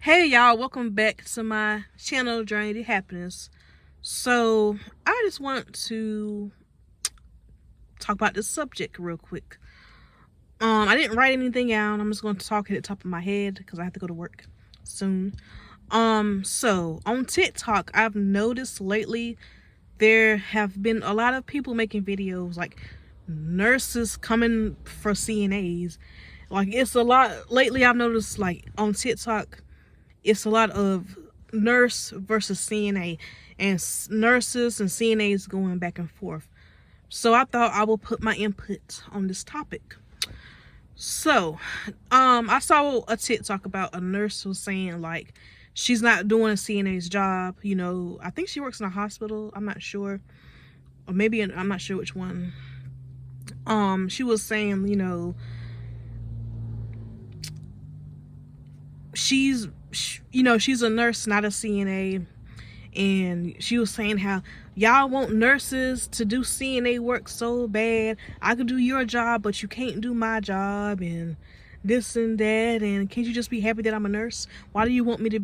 Hey y'all, welcome back to my channel, Journey to Happiness. So I just want to talk about this subject real quick. I didn't write anything out. I'm just going to talk at the top of my head because I have to go to work soon. So on TikTok, I've noticed lately there have been a lot of people making videos like nurses coming for CNAs. Like it's a lot lately. I've noticed like on TikTok, it's a lot of nurse versus CNA and nurses and CNAs going back and forth. So I thought I will put my input on this topic. So, I saw a TikTok about a nurse was saying like she's not doing a CNA's job. You know, I think she works in a hospital. I'm not sure, or maybe I'm not sure which one. She was saying, you know, she's a nurse, not a CNA, and she was saying how y'all want nurses to do CNA work so bad. I could do your job, but you can't do my job, and this and that, and can't you just be happy that I'm a nurse? Why do you want me to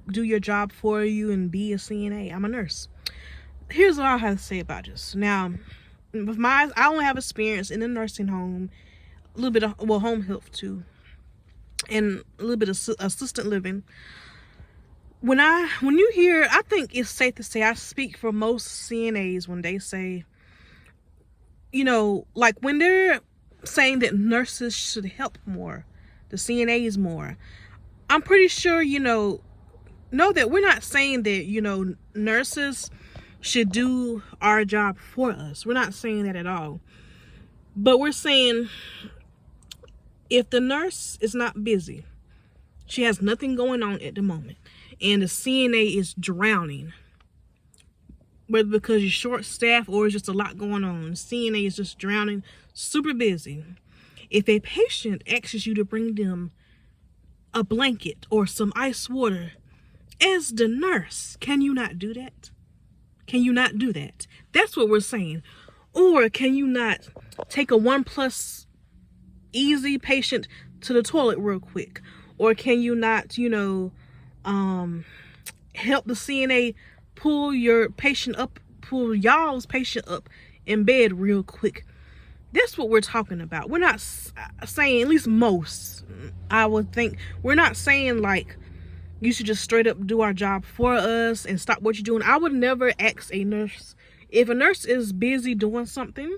do your job for you and be a CNA? I'm a nurse. Here's what I have to say about this. Now, I only have experience in the nursing home, a little bit of, well, home health too, and a little bit of assistant living. When you hear, I think it's safe to say I speak for most CNAs when they say, you know, like when they're saying that nurses should help more, the CNAs more, I'm pretty sure, know that we're not saying that, nurses should do our job for us. We're not saying that at all. But we're saying if the nurse is not busy, she has nothing going on at the moment, and the CNA is drowning, whether because you're short staffed or it's just a lot going on, the CNA is just drowning, super busy. If a patient asks you to bring them a blanket or some ice water, as the nurse, can you not do that? Can you not do that? That's what we're saying. Or can you not take a 1+ easy patient to the toilet real quick? Or can you not, help the CNA pull y'all's patient up in bed real quick? That's what we're talking about. We're not saying, at least most, I would think, we're not saying like you should just straight up do our job for us and stop what you're doing. I would never ask a nurse. If a nurse is busy doing something,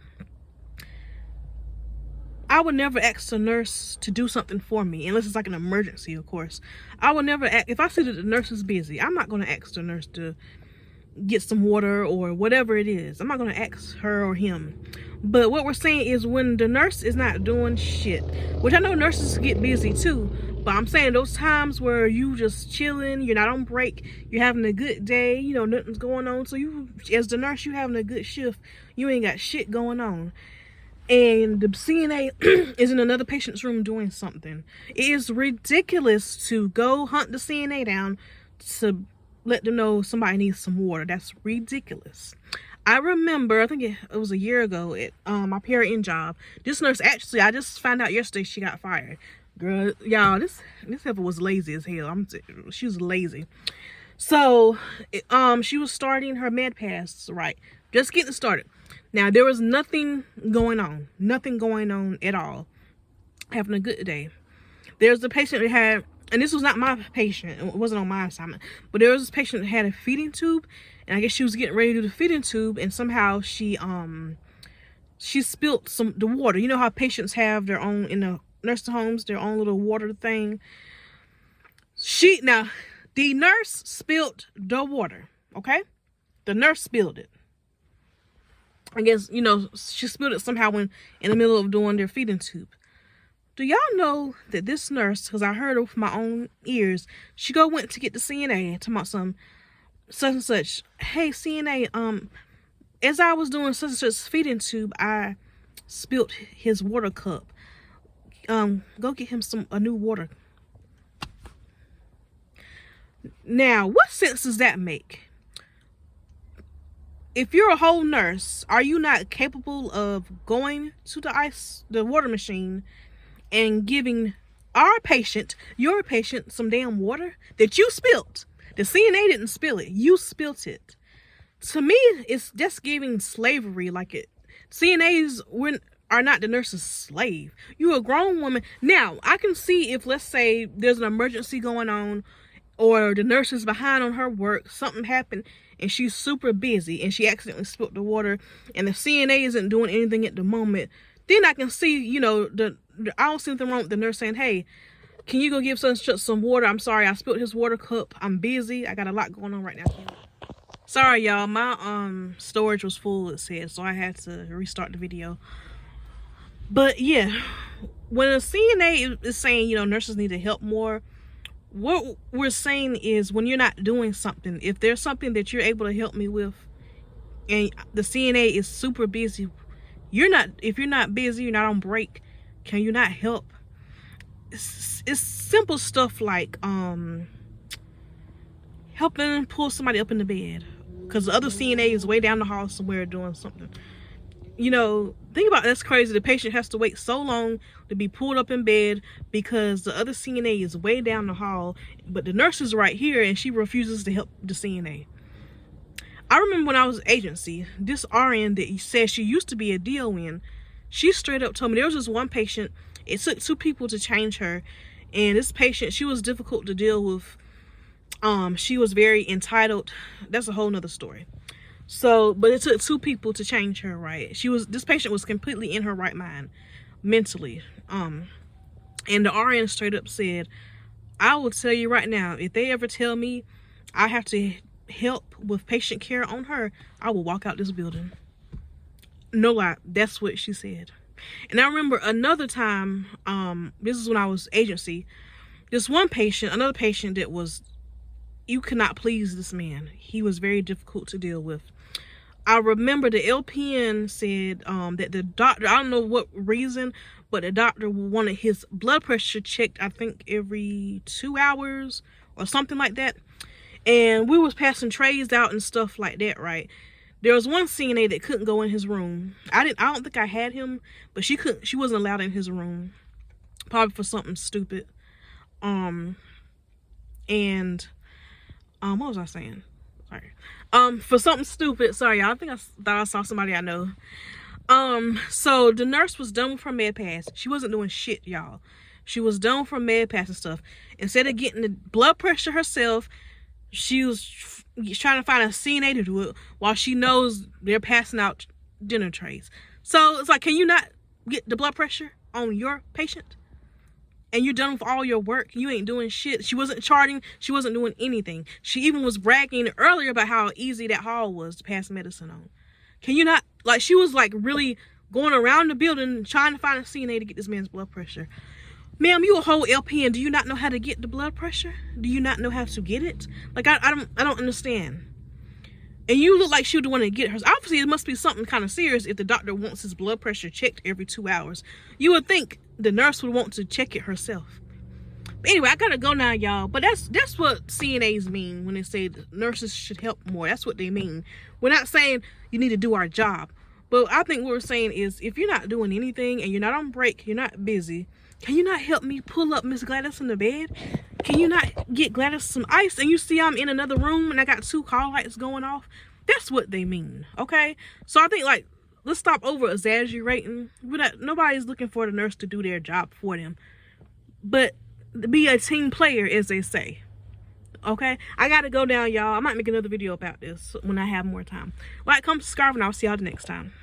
I would never ask a nurse to do something for me, unless it's like an emergency, of course. I would never ask, if I see that the nurse is busy, I'm not going to ask the nurse to get some water or whatever it is. I'm not going to ask her or him. But what we're saying is when the nurse is not doing shit, which I know nurses get busy too, but I'm saying those times where you just chilling, you're not on break, you're having a good day, nothing's going on. So you, as the nurse, you having a good shift, you ain't got shit going on, and the CNA is in another patient's room doing something. It is ridiculous to go hunt the CNA down to let them know somebody needs some water. That's ridiculous. I remember, I think it was a year ago at my PRN job. This nurse, actually, I just found out yesterday she got fired. Girl, y'all, this heifer was lazy as hell. She was lazy. So, she was starting her med pass, right? Just getting started. Now, there was nothing going on at all. Having a good day. There's a patient that had, and this was not my patient, it wasn't on my assignment, but there was this patient that had a feeding tube, and I guess she was getting ready to do the feeding tube, and somehow she spilt the water. You know how patients have their own, in the nursing homes, their own little water thing. The nurse spilled the water, okay? The nurse spilled it. I guess, she spilled it somehow in the middle of doing their feeding tube. Do y'all know that this nurse, because I heard it with my own ears, she went to get the CNA, talking about some such and such. Hey, CNA, as I was doing such and such feeding tube, I spilt his water cup. Go get him a new water. Now, what sense does that make? If you're a whole nurse, are you not capable of going to the water machine and giving your patient, some damn water that you spilt. The CNA didn't spill it. You spilt it. To me, it's just giving slavery. Like it, CNAs are not the nurse's slave. You're a grown woman. Now, I can see if, let's say, there's an emergency going on, or the nurse is behind on her work, something happened, and she's super busy, and she accidentally spilled the water, and the CNA isn't doing anything at the moment. Then I can see, you know, I don't see anything wrong with the nurse saying, hey, can you go give such some water? I'm sorry, I spilled his water cup. I'm busy. I got a lot going on right now. Sorry, y'all. My storage was full, it said, so I had to restart the video. But yeah, when a CNA is saying, you know, nurses need to help more, what we're saying is when you're not doing something, if there's something that you're able to help me with, and the CNA is super busy, if you're not busy, you're not on break, can you not help? It's simple stuff like helping pull somebody up in the bed because the other CNA is way down the hall somewhere doing something. You know, think about it, that's crazy. The patient has to wait so long to be pulled up in bed because the other CNA is way down the hall, but the nurse is right here and she refuses to help the CNA. I remember when I was agency, this RN that said she used to be a DON, she straight up told me there was this one patient, it took 2 people to change her, and this patient, she was difficult to deal with. She was very entitled. That's a whole nother story. So, but it took 2 people to change her, right? This patient was completely in her right mind, mentally. And the RN straight up said, I will tell you right now, if they ever tell me I have to help with patient care on her, I will walk out this building. No lie, that's what she said. And I remember another time, this is when I was agency, this one patient, another patient that was, you could not please this man. He was very difficult to deal with. I remember the LPN said that the doctor, I don't know what reason, but the doctor wanted his blood pressure checked, I think every 2 hours or something like that. And we was passing trays out and stuff like that, right? There was one CNA that couldn't go in his room. I don't think I had him, but she wasn't allowed in his room. Probably for something stupid. What was I saying? Sorry. For something stupid. Sorry, y'all. I thought I saw somebody I know. So the nurse was done with her med pass. She wasn't doing shit, y'all. She was done with her med pass and stuff. Instead of getting the blood pressure herself, she was trying to find a CNA to do it while she knows they're passing out dinner trays. So it's like, can you not get the blood pressure on your patient? And you're done with all your work. You ain't doing shit. She wasn't charting. She wasn't doing anything. She even was bragging earlier about how easy that hall was to pass medicine on. Can you not, like, she was like really going around the building trying to find a CNA to get this man's blood pressure. Ma'am, you a whole LPN. Do you not know how to get the blood pressure? Do you not know how to get it? Like, I don't understand. And you look like she would want to get hers. Obviously, it must be something kind of serious if the doctor wants his blood pressure checked every 2 hours. You would think the nurse would want to check it herself. But anyway, I gotta go now, y'all. But that's what CNAs mean when they say the nurses should help more. That's what they mean. We're not saying you need to do our job. But I think what we're saying is if you're not doing anything and you're not on break, you're not busy, can you not help me pull up Miss Gladys in the bed? Can you not get Gladys some ice? And you see I'm in another room and I got 2 call lights going off. That's what they mean, okay? So I think, like, let's stop over exaggerating. Nobody's looking for the nurse to do their job for them. But be a team player, as they say. Okay? I gotta go down, y'all. I might make another video about this when I have more time. Like, comment, subscribe, and I'll see y'all the next time.